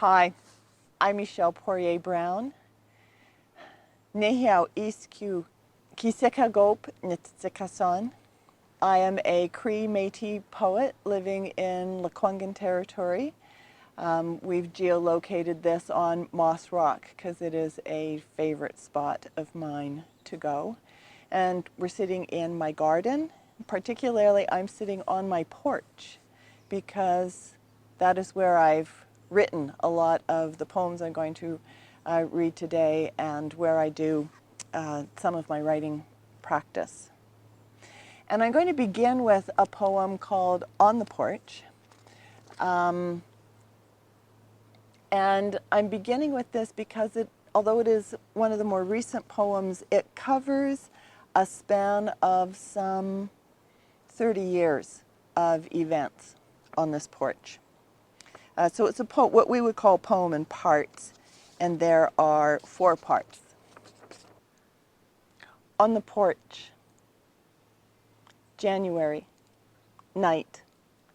Hi, I'm Michelle Poirier Brown. Nêhiýaw-iskwêw kisekagop nitsikason. I am a Cree Métis poet living in Lekwungen territory. We've geolocated this on Moss Rock because it is a favorite spot of mine to go. And we're sitting in my garden. Particularly, I'm sitting on my porch because that is where I've written a lot of the poems I'm going to read today and where I do some of my writing practice. And I'm going to begin with a poem called On the Porch. And I'm beginning with this because although it is one of the more recent poems, it covers a span of some 30 years of events on this porch. So it's what we would call poem in parts, and there are 4 parts. On the porch, January, night,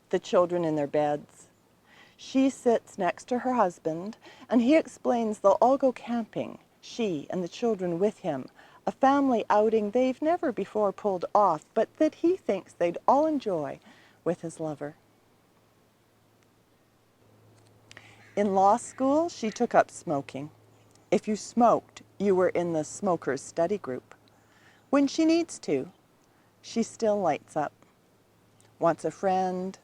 the children in their beds. She sits next to her husband, and he explains they'll all go camping, she and the children with him, a family outing they've never before pulled off, but that he thinks they'd all enjoy with his lover. In law school, she took up smoking. If you smoked, you were in the smokers' study group. When she needs to, she still lights up. Wants a friend,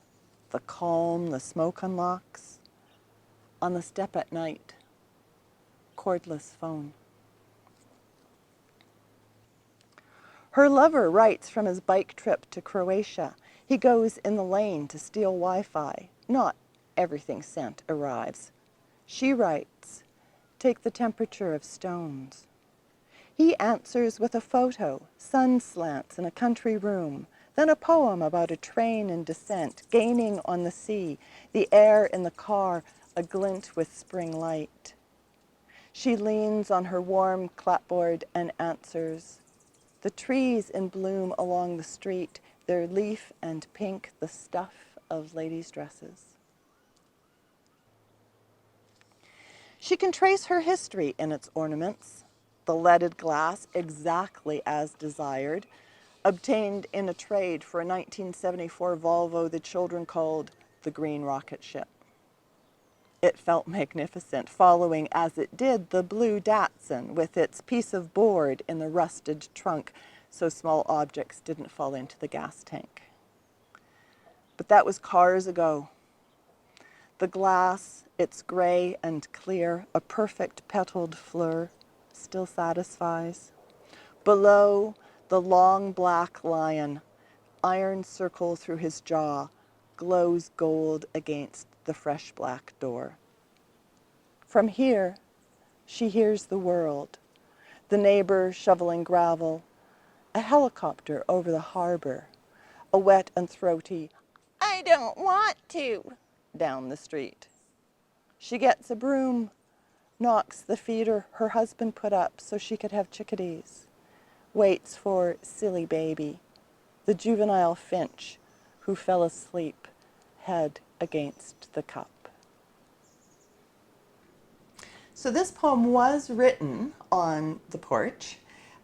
the calm the smoke unlocks. On the step at night, cordless phone. Her lover writes from his bike trip to Croatia. He goes in the lane to steal Wi-Fi. Not everything sent arrives. She writes, take the temperature of stones. He answers with a photo, sun slants in a country room, then a poem about a train in descent, gaining on the sea, the air in the car a glint with spring light. She leans on her warm clapboard and answers, the trees in bloom along the street, their leaf and pink, the stuff of ladies' dresses. She can trace her history in its ornaments, the leaded glass exactly as desired, obtained in a trade for a 1974 Volvo the children called the Green Rocket Ship. It felt magnificent, following as it did the blue Datsun with its piece of board in the rusted trunk so small objects didn't fall into the gas tank. But that was cars ago. The glass, it's gray and clear, a perfect petaled fleur, still satisfies. Below, the long black lion, iron circle through his jaw, glows gold against the fresh black door. From here, she hears the world, the neighbor shoveling gravel, a helicopter over the harbor, a wet and throaty, I don't want to, down the street. She gets a broom, knocks the feeder her husband put up so she could have chickadees, waits for silly baby, the juvenile finch who fell asleep, head against the cup. So this poem was written on the porch,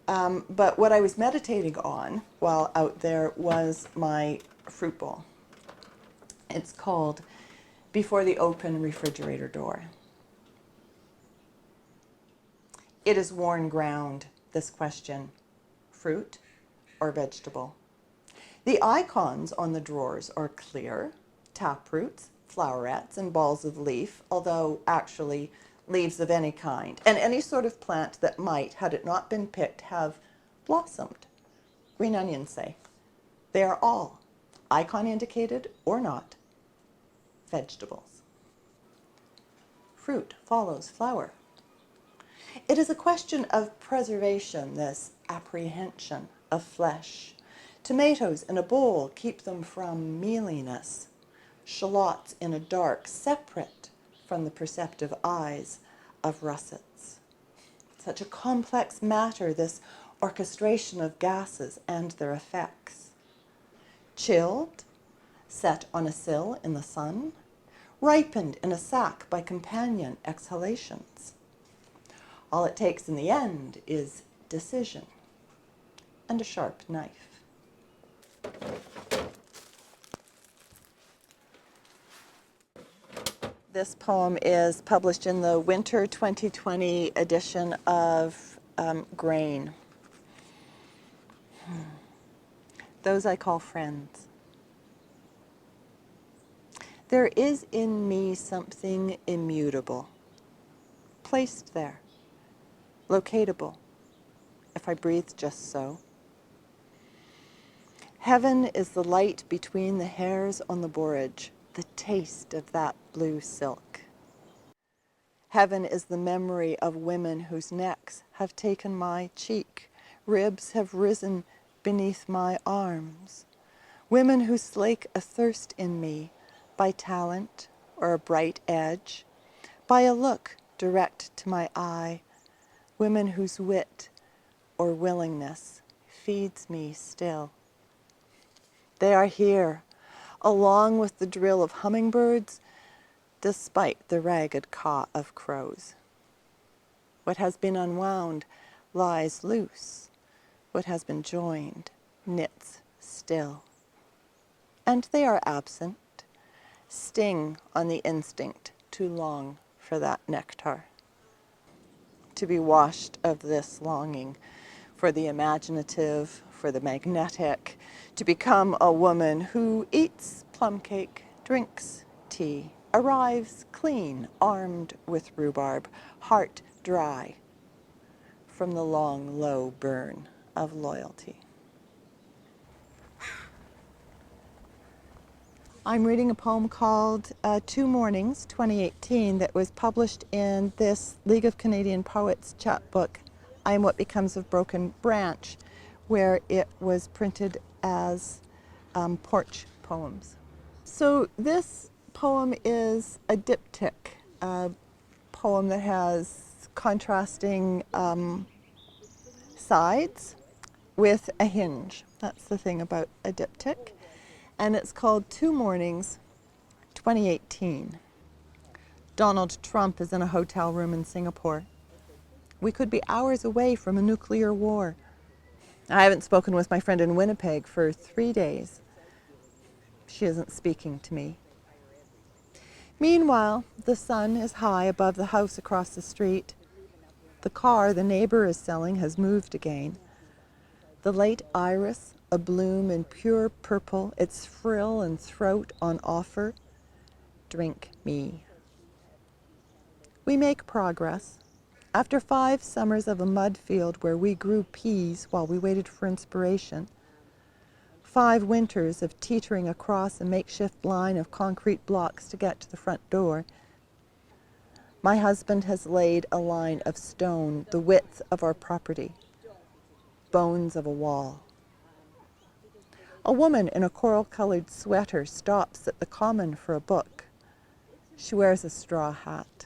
but what I was meditating on while out there was my fruit bowl. It's called Before the Open Refrigerator Door. It is worn ground, this question, fruit or vegetable. The icons on the drawers are clear, taproots, flowerets, and balls of leaf, although actually leaves of any kind, and any sort of plant that might, had it not been picked, have blossomed. Green onions, say. They are all, icon indicated or not, vegetables. Fruit follows flower. It is a question of preservation, this apprehension of flesh. Tomatoes in a bowl keep them from mealiness. Shallots in a dark, separate from the perceptive eyes of russets. Such a complex matter, this orchestration of gases and their effects. Chilled, set on a sill in the sun, ripened in a sack by companion exhalations. All it takes in the end is decision and a sharp knife. This poem is published in the winter 2020 edition of Grain. Those I call friends. There is in me something immutable, placed there, locatable, if I breathe just so. Heaven is the light between the hairs on the borage, the taste of that blue silk. Heaven is the memory of women whose necks have taken my cheek, ribs have risen beneath my arms, women who slake a thirst in me by talent or a bright edge, by a look direct to my eye, women whose wit or willingness feeds me still. They are here, along with the drill of hummingbirds, despite the ragged caw of crows. What has been unwound lies loose. What has been joined knits still. And they are absent, sting on the instinct to long for that nectar. To be washed of this longing for the imaginative, for the magnetic, to become a woman who eats plum cake, drinks tea, arrives clean, armed with rhubarb, heart dry from the long, low burn of loyalty. I'm reading a poem called Two Mornings, 2018, that was published in this League of Canadian Poets chapbook, I Am What Becomes of Broken Branch, where it was printed as Porch poems. So this poem is a diptych, a poem that has contrasting sides with a hinge. That's the thing about a diptych. And it's called Two Mornings, 2018. Donald Trump is in a hotel room in Singapore. We could be hours away from a nuclear war. I haven't spoken with my friend in Winnipeg for 3 days. She isn't speaking to me. Meanwhile, the sun is high above the house across the street. The car the neighbor is selling has moved again. The late iris, a bloom in pure purple, its frill and throat on offer. Drink me. We make progress. After 5 summers of a mud field where we grew peas while we waited for inspiration, 5 winters of teetering across a makeshift line of concrete blocks to get to the front door, my husband has laid a line of stone the width of our property, bones of a wall. A woman in a coral-colored sweater stops at the common for a book. She wears a straw hat.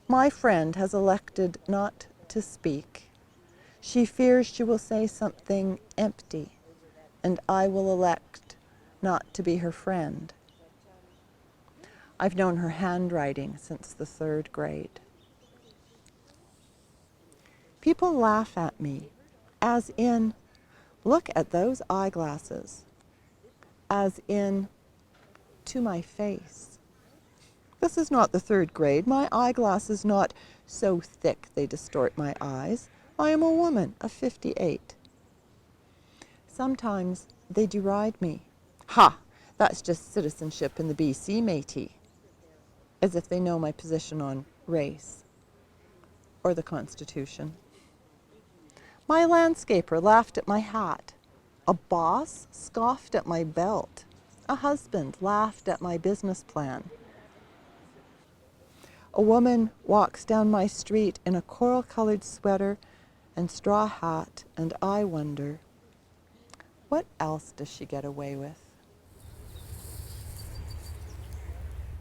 My friend has elected not to speak. She fears she will say something empty, and I will elect not to be her friend. I've known her handwriting since the 3rd grade. People laugh at me, as in, look at those eyeglasses, as in, to my face. This is not the 3rd grade. My eyeglasses not so thick they distort my eyes. I am a woman of 58. Sometimes they deride me. Ha! That's just citizenship in the BC Métis. As if they know my position on race or the Constitution. My landscaper laughed at my hat. A boss scoffed at my belt. A husband laughed at my business plan. A woman walks down my street in a coral-colored sweater and straw hat, and I wonder, what else does she get away with?